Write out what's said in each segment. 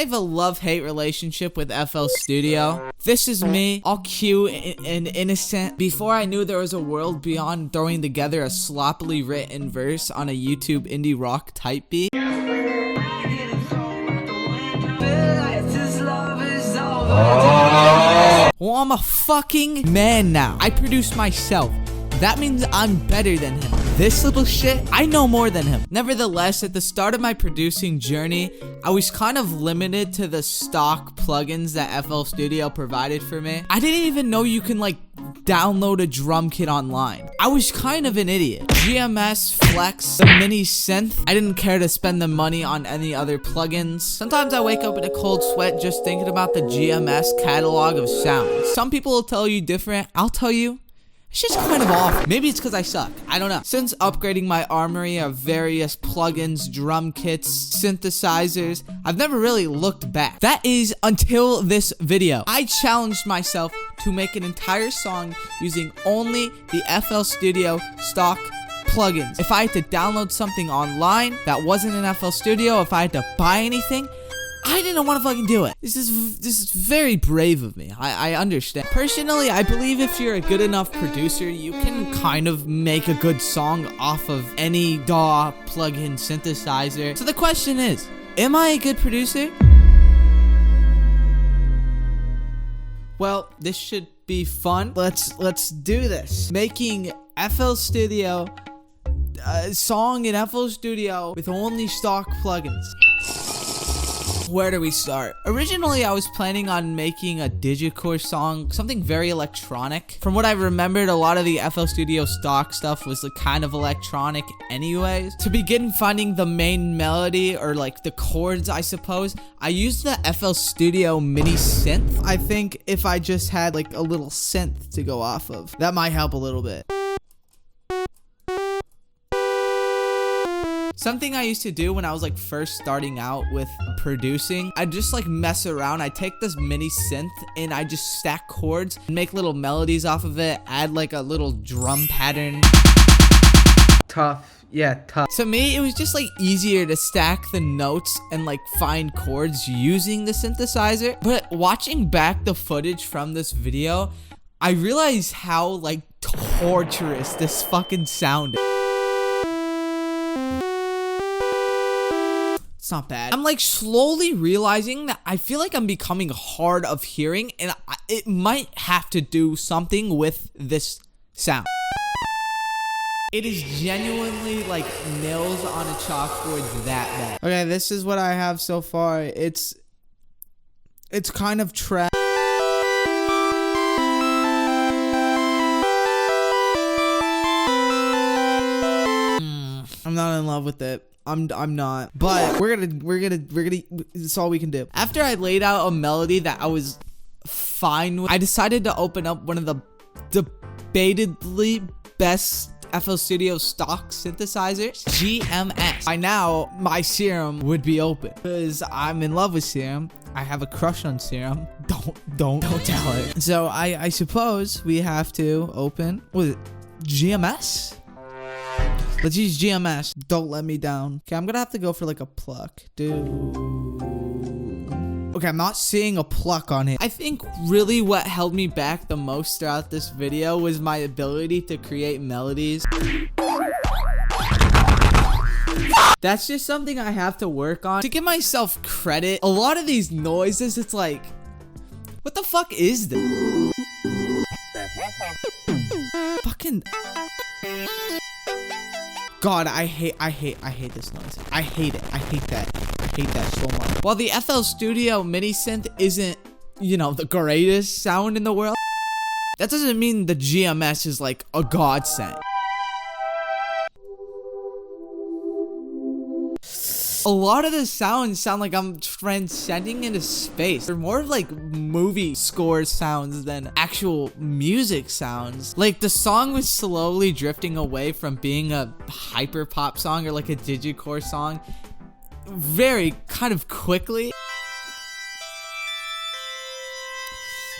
have a love-hate relationship with FL Studio. This is me, all cute and innocent, before I knew there was a world beyond throwing together a sloppily written verse on a YouTube indie rock type beat. Well, I'm a fucking man now. I produce myself. That means I'm better than him. This little shit, I know more than him. Nevertheless, at the start of my producing journey, I was kind of limited to the stock plugins that FL Studio provided for me. I didn't even know you can like download a drum kit online. I was kind of an idiot. GMS, Flex, the mini synth. I didn't care to spend the money on any other plugins. Sometimes I wake up in a cold sweat just thinking about the GMS catalog of sounds. Some people will tell you different. I'll tell you, it's just kind of off. Maybe it's because I suck. I don't know. Since upgrading my armory of various plugins, drum kits, synthesizers, I've never really looked back. That is until this video. I challenged myself to make an entire song using only the FL Studio stock plugins. If I had to download something online that wasn't in FL Studio, if I had to buy anything, I didn't want to fucking do it. This is very brave of me. I understand. Personally, I believe if you're a good enough producer, you can kind of make a good song off of any DAW plugin synthesizer. So the question is, am I a good producer? Well, this should be fun. Let's do this. Making FL Studio a song in FL Studio with only stock plugins. Where do we start? Originally, I was planning on making a digicore song, something very electronic. From what I remembered, a lot of the FL Studio stock stuff was like kind of electronic anyways. To begin finding the main melody, or like the chords, I suppose, I used the FL Studio mini synth. I think if I just had like a little synth to go off of, that might help a little bit. Something I used to do when I was like first starting out with producing, I'd just like mess around. I'd take this mini synth and I just stack chords and make little melodies off of it, add like a little drum pattern. Tough. Yeah, tough. To me, it was just like easier to stack the notes and like find chords using the synthesizer. But watching back the footage from this video, I realized how like torturous this fucking sound is. It's not bad. I'm like slowly realizing that I feel like I'm becoming hard of hearing, and it might have to do something with this sound. It is genuinely like nails on a chalkboard that bad. Okay, this is what I have so far. It's kind of trash. I'm not in love with it. I'm not, but we're gonna it's all we can do. After I laid out a melody that I was fine with, I decided to open up one of the debatedly best FL Studio stock synthesizers, GMS. By now, my Serum would be open because I'm in love with Serum. I have a crush on Serum. Don't tell her. So I suppose we have to open with GMS. Let's use GMS. Don't let me down. Okay, I'm gonna have to go for like a pluck, dude. Okay, I'm not seeing a pluck on it. I think really what held me back the most throughout this video was my ability to create melodies. That's just something I have to work on. To give myself credit, a lot of these noises, it's like, what the fuck is this? Fucking... God, I hate this noise. I hate it. I hate that so much. While the FL Studio mini synth isn't, you know, the greatest sound in the world, that doesn't mean the GMS is like a godsend. A lot of the sounds sound like I'm transcending into space. They're more like movie score sounds than actual music sounds. Like the song was slowly drifting away from being a hyper pop song or like a digicore song very kind of quickly.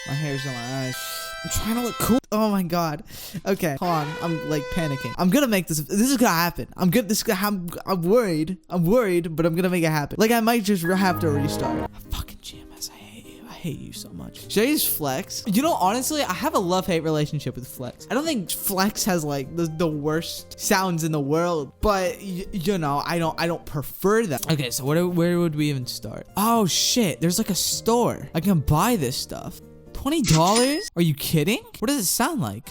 My hair's on my eyes. I'm trying to look cool. Oh my god. Okay, hold on. I'm like panicking. I'm gonna make this. This is gonna happen. I'm worried. I'm worried, but I'm gonna make it happen. Like I might just have to restart. hate you so much. Should I use Flex? You know, honestly, I have a love-hate relationship with Flex. I don't think Flex has like the worst sounds in the world, but you know, I don't prefer that. Okay, so where would we even start? Oh shit, there's like a store. I can buy this stuff. $20? Are you kidding? What does it sound like?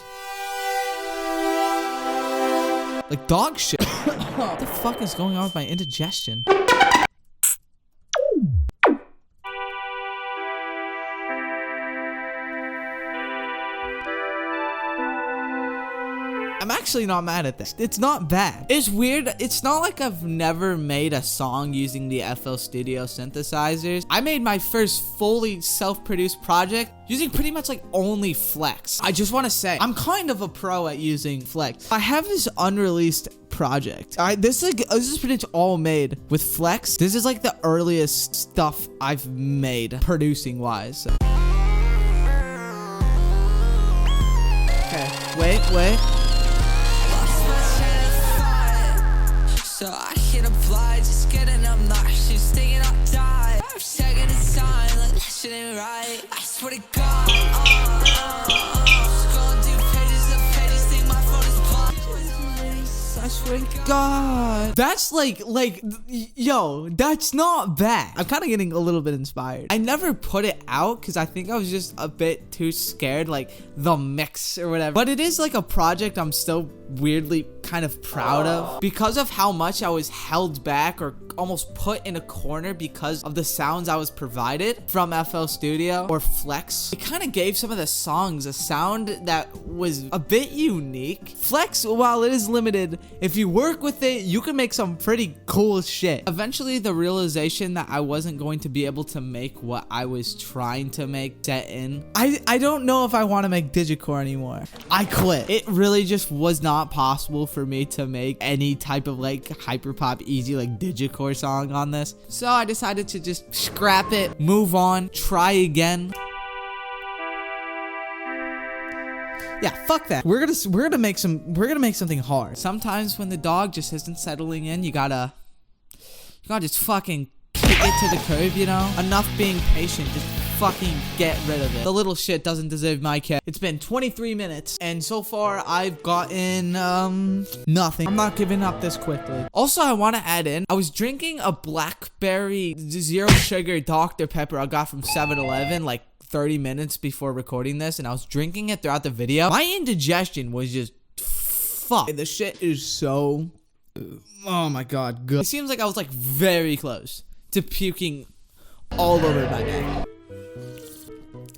Like dog shit. What the fuck is going on with my indigestion? I'm actually not mad at this. It's not bad. It's weird. It's not like I've never made a song using the FL Studio synthesizers. I made my first fully self-produced project using pretty much like only Flex. I just want to say, I'm kind of a pro at using Flex. I have this unreleased project. This is pretty much all made with Flex. This is like the earliest stuff I've made producing wise. Okay, wait. So I hit apply, just getting obnoxious, thinking I'll die. I'm taking the time, like that shit ain't right. I swear to God, scrolling through pages of pages, think my phone is blind. I swear to God. That's like, yo, that's not bad. I'm kind of getting a little bit inspired. I never put it out because I think I was just a bit too scared, like the mix or whatever. But it is like a project I'm still weirdly kind of proud of because of how much I was held back or almost put in a corner because of the sounds I was provided from FL Studio or Flex. It kind of gave some of the songs a sound that was a bit unique. Flex, while it is limited, if you work with it, you can make some pretty cool shit. Eventually, the realization that I wasn't going to be able to make what I was trying to make set in. I don't know if I want to make digicore anymore. I quit. It really just was not possible for me to make any type of like hyperpop easy like digicore song on this. So I decided to just scrap it, move on, try again. Yeah, fuck that. We're gonna make something hard. Sometimes when the dog just isn't settling in, you gotta just fucking kick it to the curb, you know? Enough being patient, just fucking get rid of it. The little shit doesn't deserve my care. It's been 23 minutes, and so far I've gotten nothing. I'm not giving up this quickly. Also, I want to add in, I was drinking a blackberry zero sugar Dr. Pepper I got from 7-Eleven like 30 minutes before recording this, and I was drinking it throughout the video. My indigestion was just fuck. The shit is so, oh my god, good. It seems like I was like very close to puking all over my neck.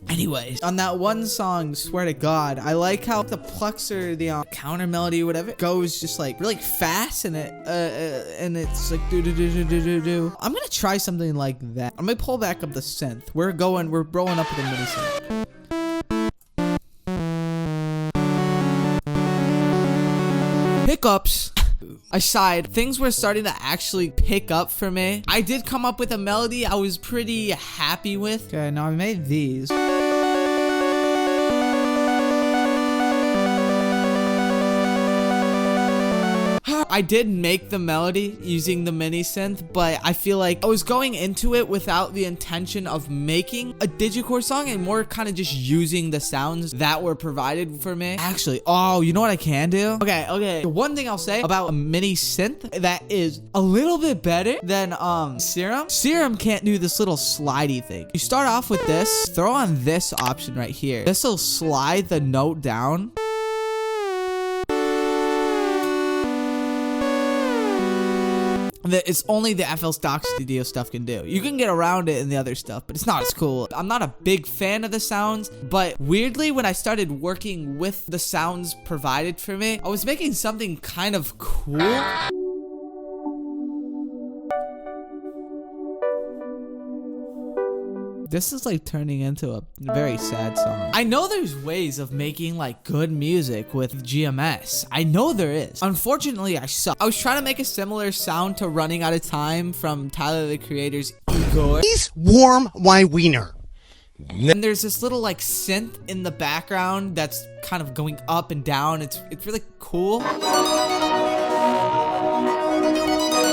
Anyways, on that one song, swear to God, I like how the pluxer, the counter melody, whatever, goes just like really fast, and it's like do do do do do do do. I'm gonna try something like that. I'm gonna pull back up the synth. We're rolling up with a mini synth. Hiccups aside, things were starting to actually pick up for me. I did come up with a melody I was pretty happy with. Okay, now I made these. I did make the melody using the mini synth, but I feel like I was going into it without the intention of making a digicore song and more kind of just using the sounds that were provided for me. Actually, oh, you know what I can do? Okay. The one thing I'll say about a mini synth that is a little bit better than Serum. Serum can't do this little slidey thing. You start off with this, throw on this option right here. This will slide the note down. That it's only the FL Stock Studio stuff can do. You can get around it in the other stuff, but it's not as cool. I'm not a big fan of the sounds, but weirdly, when I started working with the sounds provided for me, I was making something kind of cool. This is like turning into a very sad song. I know there's ways of making like good music with GMS. I know there is. Unfortunately, I suck. I was trying to make a similar sound to Running Out of Time from Tyler the Creator's Igor. Please warm my wiener. And there's this little like synth in the background that's kind of going up and down. It's really cool.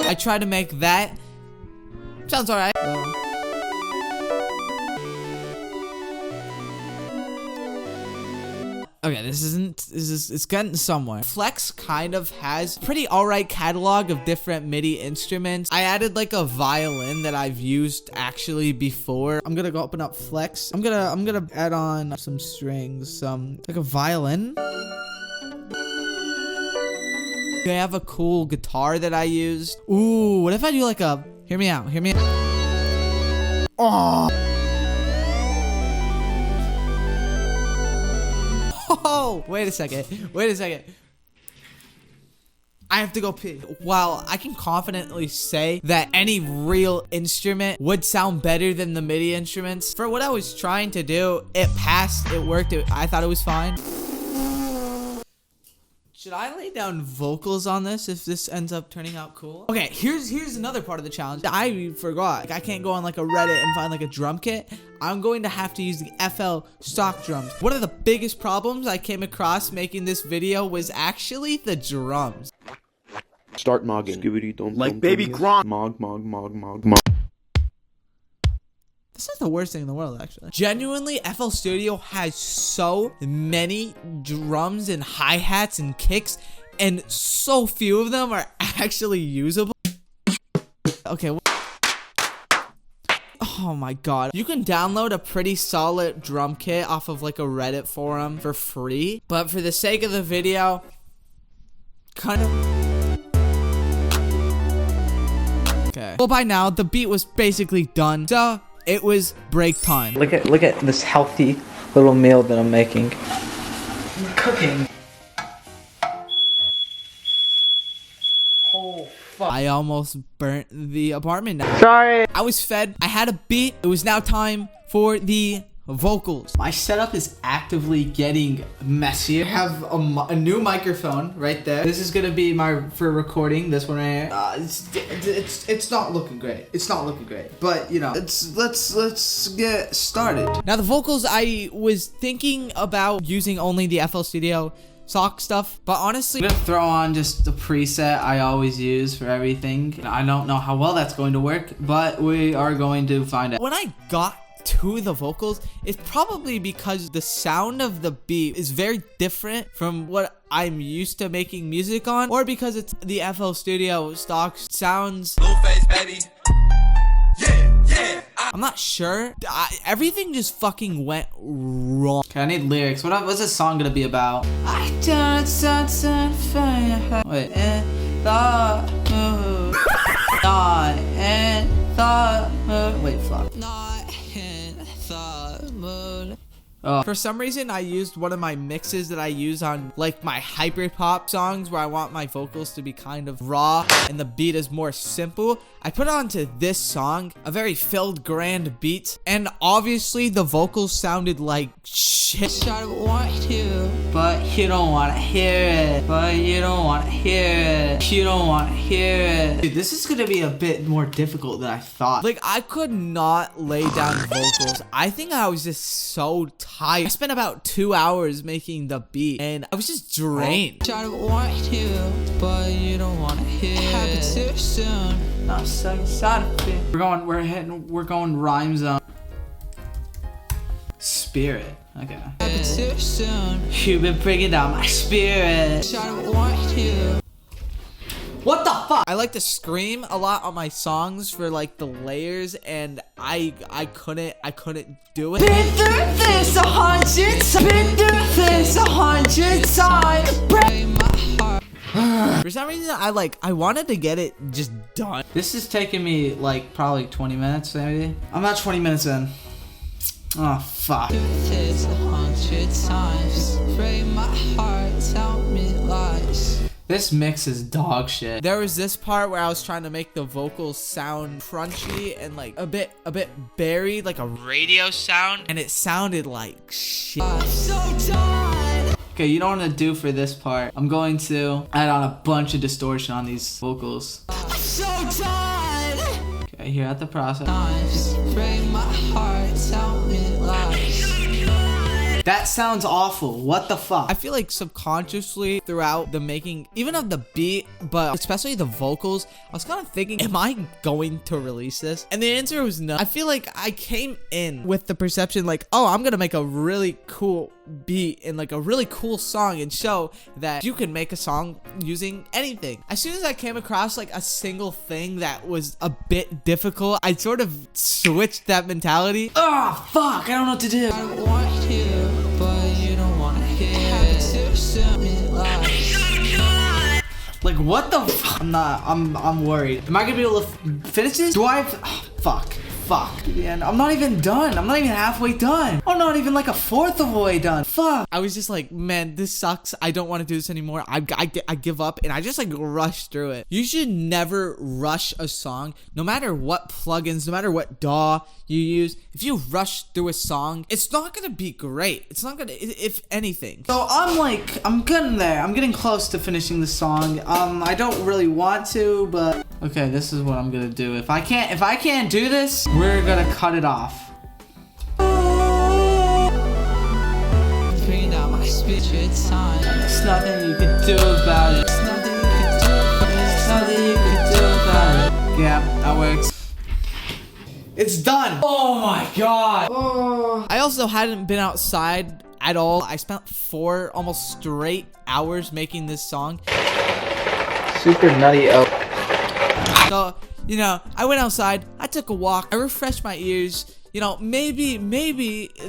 I tried to make that. Sounds alright. Okay, it's getting somewhere. Flex kind of has pretty alright catalog of different MIDI instruments. I added like a violin that I've used actually before. I'm gonna go open up Flex. I'm gonna add on some strings, like a violin. I have a cool guitar that I used. Ooh, what if I do like a, hear me out. Oh, wait a second. I have to go pee. While I can confidently say that any real instrument would sound better than the MIDI instruments, for what I was trying to do, it passed, it worked, I thought it was fine. Should I lay down vocals on this if this ends up turning out cool? Okay, here's another part of the challenge. I forgot. Like, I can't go on like a Reddit and find like a drum kit. I'm going to have to use the FL stock drums. One of the biggest problems I came across making this video was actually the drums. Start mogging. Like baby Gronk. Mog. That's not the worst thing in the world, actually. Genuinely, FL Studio has so many drums and hi-hats and kicks, and so few of them are actually usable. Okay. Oh my god. You can download a pretty solid drum kit off of like a Reddit forum for free, but for the sake of the video, kind of... Okay. Well, by now, the beat was basically done, so it was break time. Look at this healthy little meal that I'm making. I'm cooking. Oh fuck. I almost burnt the apartment down. Sorry. I was fed. I had a beat. It was now time for the vocals. My setup is actively getting messier. I have a new microphone right there. This is gonna be for recording. This one right here. It's not looking great. But you know, let's get started. Now the vocals, I was thinking about using only the FL Studio stock stuff, but honestly, I'm gonna throw on just the preset I always use for everything. I don't know how well that's going to work, but we are going to find out. When I got to the vocals, it's probably because the sound of the beat is very different from what I'm used to making music on, or because it's the FL Studio stock sounds. Blueface, baby. Yeah. I'm not sure. Everything just fucking went wrong. Okay, I need lyrics. What's this song gonna be about? I don't fire. Wait, and thought, not and thought. Wait, fuck. For some reason, I used one of my mixes that I use on like my hyperpop songs where I want my vocals to be kind of raw and the beat is more simple. I put onto this song a very filled, grand beat, and obviously the vocals sounded like shit. But you don't want to hear it. Dude, this is gonna be a bit more difficult than I thought. Like, I could not lay down vocals. I think I was just so tired. I spent about 2 hours making the beat, and I was just drained. But you don't want to hear it. Happen too soon. We're going rhyme zone. Spirit. Okay. Happen too soon. You've been bringing down my spirit. What the fuck? I like to scream a lot on my songs for like the layers, and I couldn't do it. Been through this 100 times. Been through this 100 times. Break my heart. For some reason, I wanted to get it just done. This is taking me like probably 20 minutes maybe. I'm not 20 minutes in. Oh fuck. This 100 times. Break my heart. Tell me lies. This mix is dog shit. There was this part where I was trying to make the vocals sound crunchy and like a bit buried, like a radio sound, and it sounded like shit. I'm so done. Okay, you know what I'm gonna do for this part? I'm going to add on a bunch of distortion on these vocals. I'm so done. Okay, here at the process. Break my heart, tell me lies. That sounds awful. What the fuck? I feel like subconsciously throughout the making, even of the beat, but especially the vocals, I was kind of thinking, am I going to release this? And the answer was no. I feel like I came in with the perception like, oh, I'm gonna make a really cool beat and like a really cool song and show that you can make a song using anything. As soon as I came across like a single thing that was a bit difficult, I sort of switched that mentality. Oh, fuck, I don't know what to do. I want you, but you don't want to hear it. Like, what the fuck? I'm worried. Am I gonna be able to finish this? Do I have, oh, fuck. Man, I'm not even done. I'm not even halfway done. I'm not even like a fourth of the way done. Fuck. I was just like, man, this sucks. I don't want to do this anymore. I give up, and I just like rushed through it. You should never rush a song, no matter what plugins, no matter what DAW you use. If you rush through a song, it's not gonna be great. It's not gonna, if anything. So I'm getting there. I'm getting close to finishing the song. I don't really want to, but okay, this is what I'm gonna do. If I can't do this, we're gonna cut it off. Bring down my speech, it's time. There's nothing you can do about it. There's nothing you can do. There's nothing you can do about it. Yeah, that works. It's done. Oh my god. Oh. I also hadn't been outside at all. I spent 4 almost straight hours making this song. Super nutty out. So, you know, I went outside, I took a walk, I refreshed my ears. You know, maybe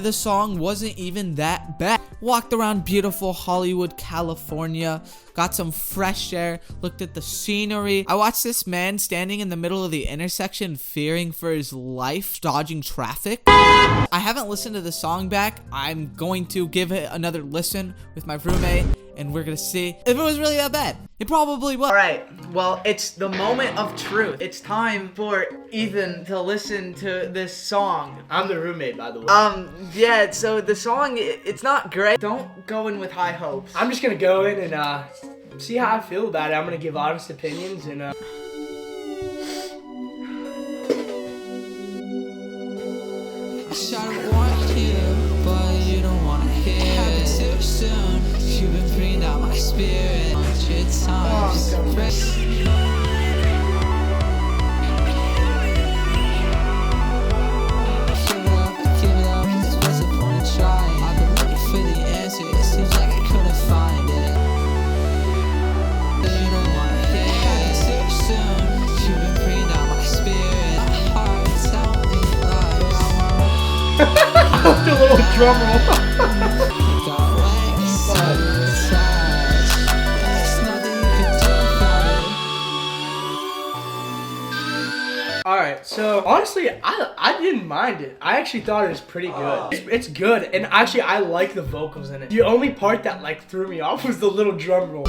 the song wasn't even that bad. Walked around beautiful Hollywood, California, got some fresh air, looked at the scenery. I watched this man standing in the middle of the intersection, fearing for his life, dodging traffic. I haven't listened to the song back. I'm going to give it another listen with my roommate, and we're gonna see if it was really that bad. It probably was. Alright, well, it's the moment of truth. It's time for Ethan to listen to this song. I'm the roommate, by the way. Yeah, so the song, it's not great. Don't go in with high hopes. I'm just gonna go in and see how I feel about it. I'm gonna give honest opinions and I don't want you, but you don't want to hear it too soon. You've been bringing down my spirit 100 times. Give it up, cause what's the point of trying? I've been looking for the answer, it seems like I couldn't find it. You don't want to hear it too soon. You've been bringing down my spirit. My heart tell me like a little drum roll. Alright, so honestly, I didn't mind it. I actually thought it was pretty good. It's good, and actually I like the vocals in it. The only part that like threw me off was the little drum roll.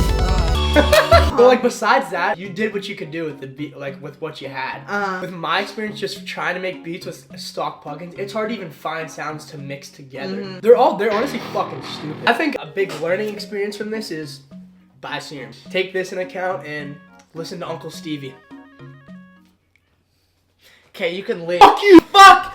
But like besides that, you did what you could do with the beat, like with what you had. With my experience just trying to make beats with stock plugins, it's hard to even find sounds to mix together. They're honestly fucking stupid. I think a big learning experience from this is buy serum. Take this into account and listen to Uncle Stevie. Okay, you can leave. Fuck you! Fuck